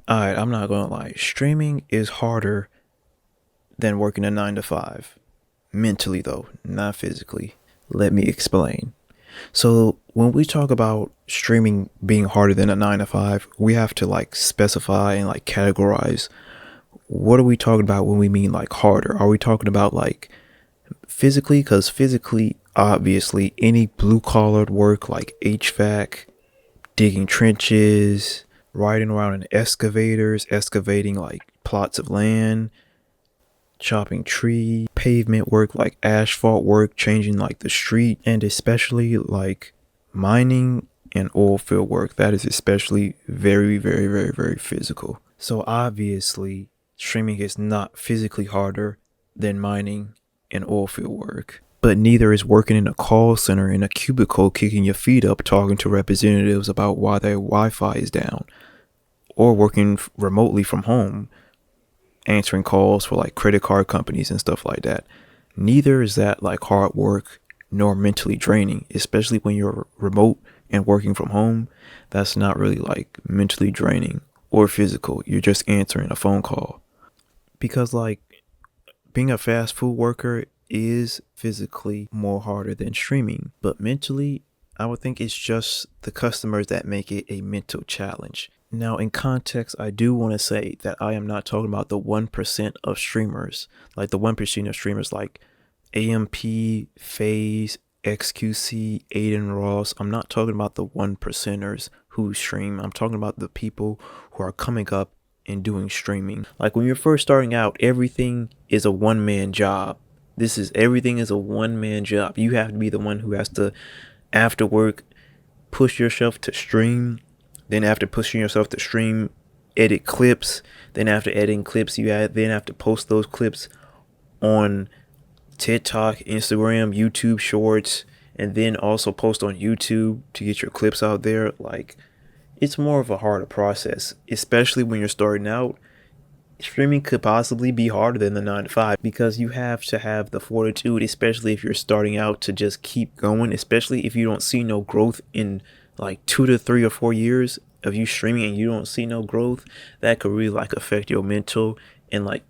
Alright, I'm not gonna lie. Streaming is harder than working a 9 to 5. Mentally, though, not physically. Let me explain. So, when we talk about streaming being harder than a 9 to 5, we have to like specify and like categorize what are we talking about when we mean like harder? Are we talking about like physically? Because physically, obviously, any blue collared work like HVAC, digging trenches, riding around in excavators, excavating like plots of land, chopping tree, pavement work like asphalt work, changing like the street, and especially like mining and oil field work. That is especially very, very, very, very physical. So obviously, streaming is not physically harder than mining and oil field work. But neither is working in a call center in a cubicle kicking your feet up talking to representatives about why their Wi-Fi is down, or working remotely from home answering calls for like credit card companies and stuff like that. Neither is that like hard work nor mentally draining, especially when you're remote and working from home. That's not really like mentally draining or physical. You're just answering a phone call. Because like being a fast food worker is physically more harder than streaming, but mentally, I would think it's just the customers that make it a mental challenge. Now, in context, I do want to say that I am not talking about the 1% of streamers, like the 1% of streamers like AMP, FaZe, XQC, Aiden Ross. I'm not talking about the 1%ers who stream. I'm talking about the people who are coming up and doing streaming. Like when you're first starting out, everything is a one-man job. Everything is a one-man job. You have to be the one who has to, after work, push yourself to stream. Then after pushing yourself to stream, edit clips. Then after editing clips, then have to post those clips on TikTok, Instagram, YouTube Shorts, and then also post on YouTube to get your clips out there. Like, it's more of a harder process, especially when you're starting out. Streaming could possibly be harder than the 9 to 5 because you have to have the fortitude, especially if you're starting out, to just keep going, especially if you don't see no growth in like 2 to 3 or 4 years of you streaming and you don't see no growth. That could really like affect your mental and like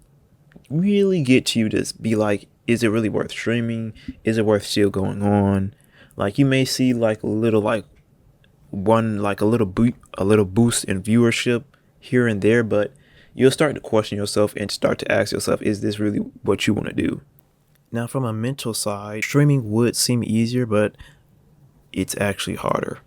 really get to you to be like, is it really worth streaming? Is it worth still going on? Like you may see like a little like a little boost in viewership here and there, but you'll start to question yourself and start to ask yourself, is this really what you want to do? Now, from a mental side, streaming would seem easier, but it's actually harder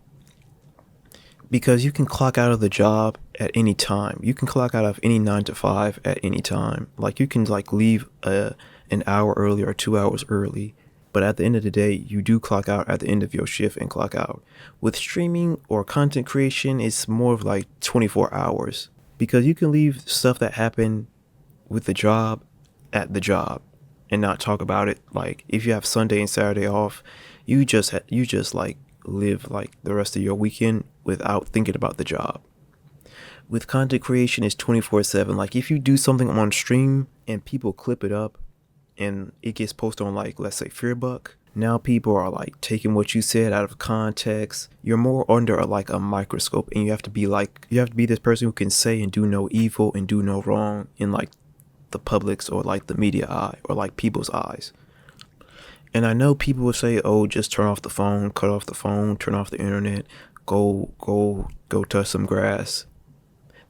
because you can clock out of the job at any time. You can clock out of any 9 to 5 at any time. Like you can like leave an hour early or 2 hours early, but at the end of the day, you do clock out at the end of your shift and clock out. With streaming or content creation, it's more of like 24 hours because you can leave stuff that happened with the job at the job and not talk about it. Like if you have Sunday and Saturday off, you just like live like the rest of your weekend without thinking about the job. With content creation, it's 24/7. Like if you do something on stream and people clip it up and it gets posted on like, let's say, Fearbuck, now people are like taking what you said out of context. You're more under like a microscope, and you have to be this person who can say and do no evil and do no wrong in like the public's or like the media eye or like people's eyes. And I know people will say, oh, just turn off the phone, cut off the phone, turn off the internet, go touch some grass.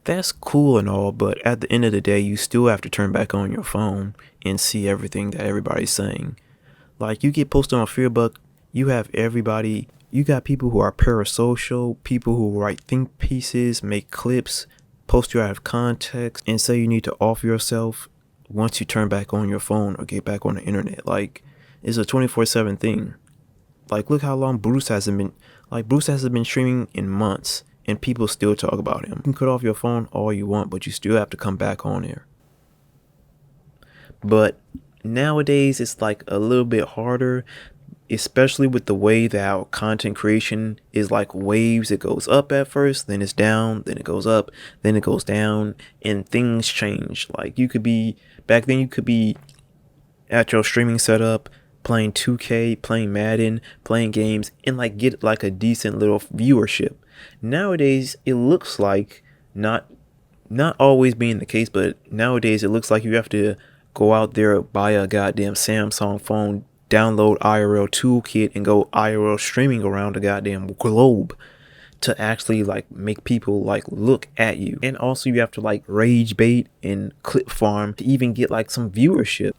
That's cool and all, but at the end of the day, you still have to turn back on your phone and see everything that everybody's saying. Like you get posted on Fearbuck, you got people who are parasocial, people who write think pieces, make clips, post you out of context, and say you need to off yourself once you turn back on your phone or get back on the internet. Like it's a 24/7 thing. Like look how long Bruce hasn't been streaming in months. And people still talk about him. You can cut off your phone all you want, but you still have to come back on there. But nowadays, it's like a little bit harder, especially with the way that our content creation is like waves. It goes up at first, then it's down, then it goes up, then it goes down, and things change. Like back then you could be at your streaming setup, playing 2K, playing Madden, playing games, and like get like a decent little viewership. Nowadays, it looks like not not always being the case, but nowadays it looks like you have to go out there, buy a goddamn Samsung phone, download IRL Toolkit, and go IRL streaming around the goddamn globe to actually like make people like look at you. And also you have to like rage bait and clip farm to even get like some viewership.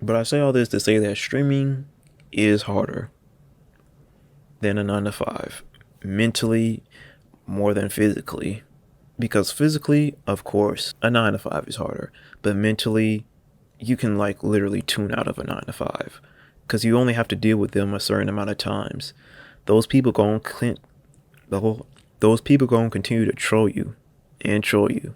But I say all this to say that streaming is harder than a 9 to 5, mentally more than physically. Because physically, of course, a 9 to 5 is harder, but mentally, you can like literally tune out of a 9 to 5 because you only have to deal with them a certain amount of times. Those people going to continue to troll you and troll you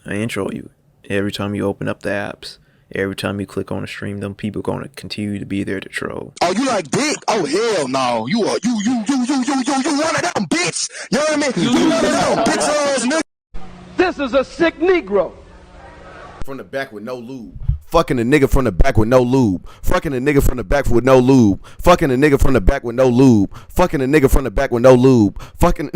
and troll you every time you open up the apps. Every time you click on a stream, them people going to continue to be there to troll. Oh, you like dick? Oh, hell no. You one of them, bitch. You know what I mean? You one of them, bitch ass nigga. This is a sick Negro. From the back with no lube. Fucking a nigga from the back with no lube. Fucking a nigga from the back with no lube. Fucking a nigga from the back with no lube. Fucking a nigga from the back with no lube. Fucking...